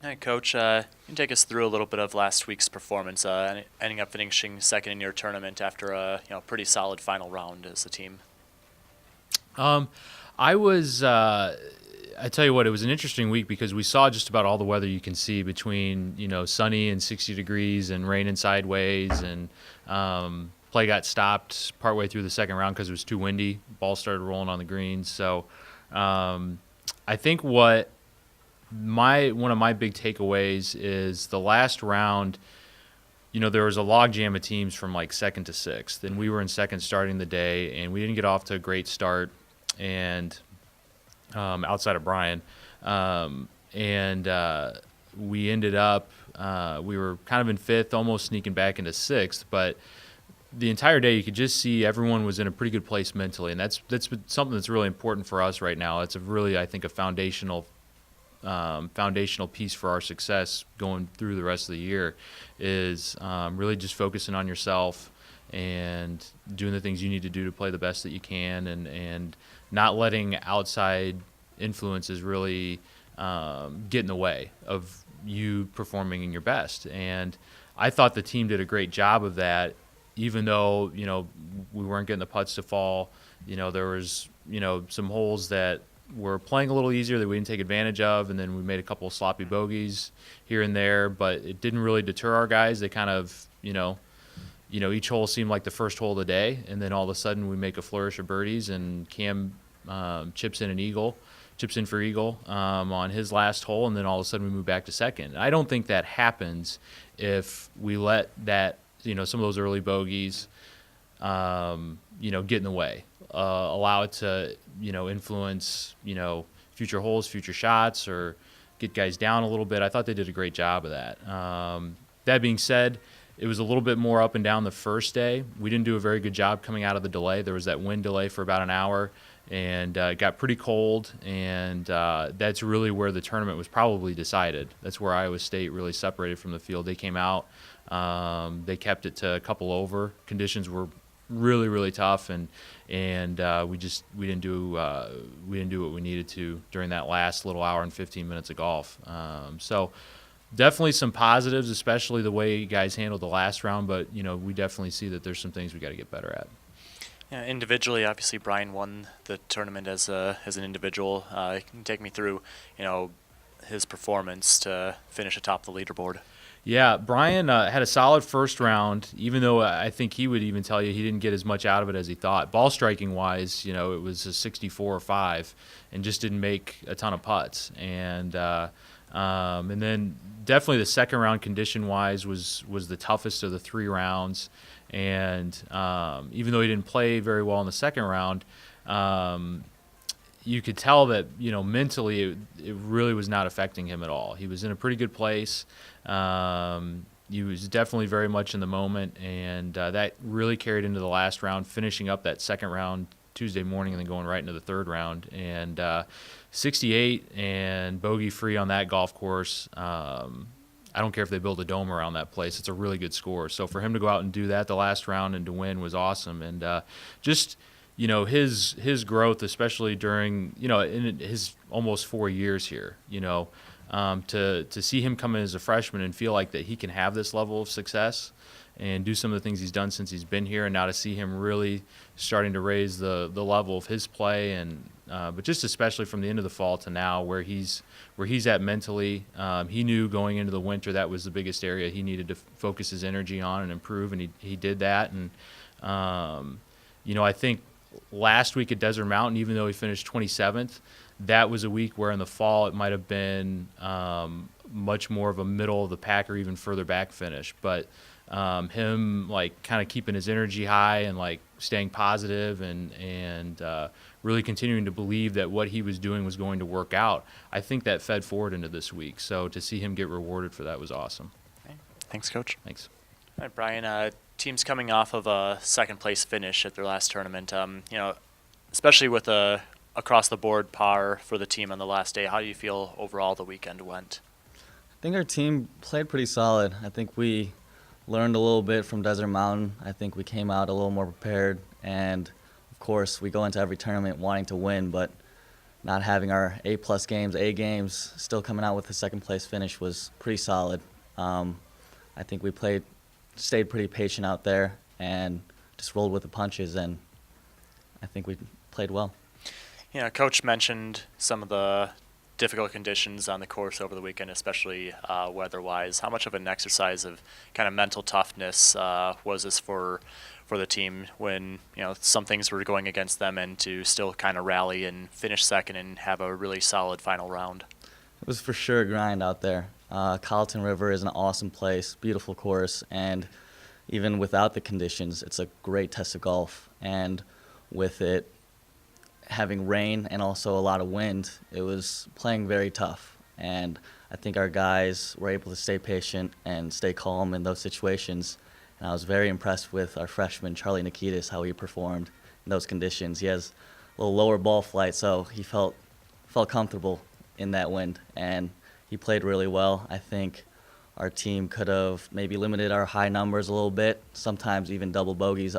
Hi, Coach. Can you take us through a little bit of last week's performance, ending up finishing second in your tournament after a pretty solid final round as a team? Um, I was. I tell you what, it was an interesting week because we saw just about all the weather you can see between sunny and 60 degrees and raining sideways, and play got stopped partway through the second round because it was too windy. Ball started rolling on the greens, so um, I think what my one of my big takeaways is the last round. There was a logjam of teams from like second to sixth, and we were in second starting the day, and we didn't get off to a great start. And outside of Brian, and we ended up we were kind of in fifth, almost sneaking back into sixth, but the entire day you could just see everyone was in a pretty good place mentally, and that's something that's really important for us right now. It's a really, I think, a foundational piece for our success going through the rest of the year is really just focusing on yourself and doing the things you need to do to play the best that you can, and not letting outside influences really get in the way of you performing in your best. And I thought the team did a great job of that, even though we weren't getting the putts to fall. There was some holes that were playing a little easier that we didn't take advantage of, and then we made a couple of sloppy bogeys here and there, but it didn't really deter our guys. They kind of each hole seemed like the first hole of the day, and then all of a sudden we make a flourish of birdies, and Cam chips in for eagle on his last hole, and then all of a sudden we move back to second. I don't think that happens if we let that some of those early bogeys get in the way, allow it to influence future holes, future shots, or get guys down a little bit. I thought they did a great job of that. That being said, it was a little bit more up and down the first day. We didn't do a very good job coming out of the delay. There was that wind delay for about an hour, and it got pretty cold, and that's really where the tournament was probably decided. That's where Iowa State really separated from the field. They came out, they kept it to a couple over. Conditions were really, really tough, and we didn't do what we needed to during that last little hour and 15 minutes of golf. So definitely some positives, especially the way you guys handled the last round, but we definitely see that there's some things we got to get better at. Yeah, individually, obviously Brian won the tournament as an individual. Can you take me through his performance to finish atop the leaderboard? Yeah, Brian had a solid first round, even though I think he would even tell you he didn't get as much out of it as he thought. Ball striking wise, it was a 64 or 5, and just didn't make a ton of putts. And then definitely the second round condition wise was the toughest of the 3 rounds. And even though he didn't play very well in the second round, you could tell that mentally it really was not affecting him at all. He was in a pretty good place. He was definitely very much in the moment, and that really carried into the last round, finishing up that second round Tuesday morning and then going right into the third round. And 68 and bogey free on that golf course. I don't care if they build a dome around that place. It's a really good score. So for him to go out and do that the last round and to win was awesome. And just his growth, especially during in his almost 4 years here, to see him come in as a freshman and feel like that he can have this level of success and do some of the things he's done since he's been here, and now to see him really starting to raise the level of his play, and but just especially from the end of the fall to now where he's at mentally. He knew going into the winter that was the biggest area he needed to focus his energy on and improve, and he did that. And I think last week at Desert Mountain, even though he finished 27th, that was a week where in the fall it might have been much more of a middle of the pack or even further back finish. But him like kind of keeping his energy high and like staying positive and really continuing to believe that what he was doing was going to work out, I think that fed forward into this week. So to see him get rewarded for that was awesome. Okay. Thanks, Coach. Thanks. All right, Brian. Teams coming off of a second place finish at their last tournament, especially with a across the board par for the team on the last day. How do you feel overall the weekend went? I think our team played pretty solid. I think we learned a little bit from Desert Mountain. I think we came out a little more prepared, and of course we go into every tournament wanting to win, but not having our A-plus games, A games, still coming out with a second-place finish was pretty solid. I think we stayed pretty patient out there and just rolled with the punches, and I think we played well. You know, Coach mentioned some of the difficult conditions on the course over the weekend, especially weather-wise. How much of an exercise of kind of mental toughness was this for the team when, you know, some things were going against them, and to still kind of rally and finish second and have a really solid final round? It was for sure a grind out there. Carlton River is an awesome place, beautiful course, and even without the conditions, it's a great test of golf. And with it having rain and also a lot of wind, it was playing very tough. And I think our guys were able to stay patient and stay calm in those situations. And I was very impressed with our freshman, Charlie Nikitas, how he performed in those conditions. He has a little lower ball flight, so he felt comfortable in that wind, and he played really well. I think our team could have maybe limited our high numbers a little bit. Sometimes even double bogeys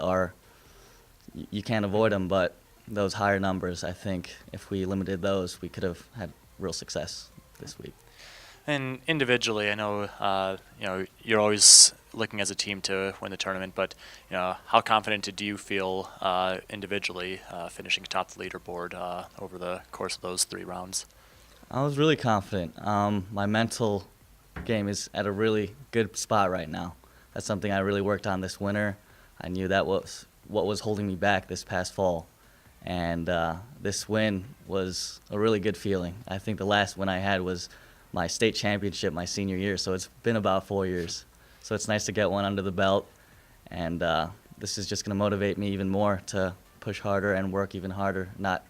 you can't avoid them, but those higher numbers, I think if we limited those, we could have had real success this week. And individually, I know you know, you're always looking as a team to win the tournament, but you know, how confident do you feel individually finishing atop the leaderboard over the course of those 3 rounds? I was really confident. My mental game is at a really good spot right now. That's something I really worked on this winter. I knew that was what was holding me back this past fall. And this win was a really good feeling. I think the last win I had was my state championship my senior year, so it's been about 4 years. So it's nice to get one under the belt, and this is just going to motivate me even more to push harder and work even harder, not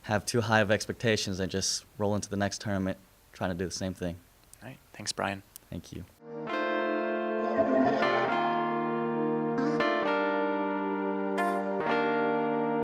have too high of expectations and just roll into the next tournament trying to do the same thing. All right. Thanks, Brian. Thank you.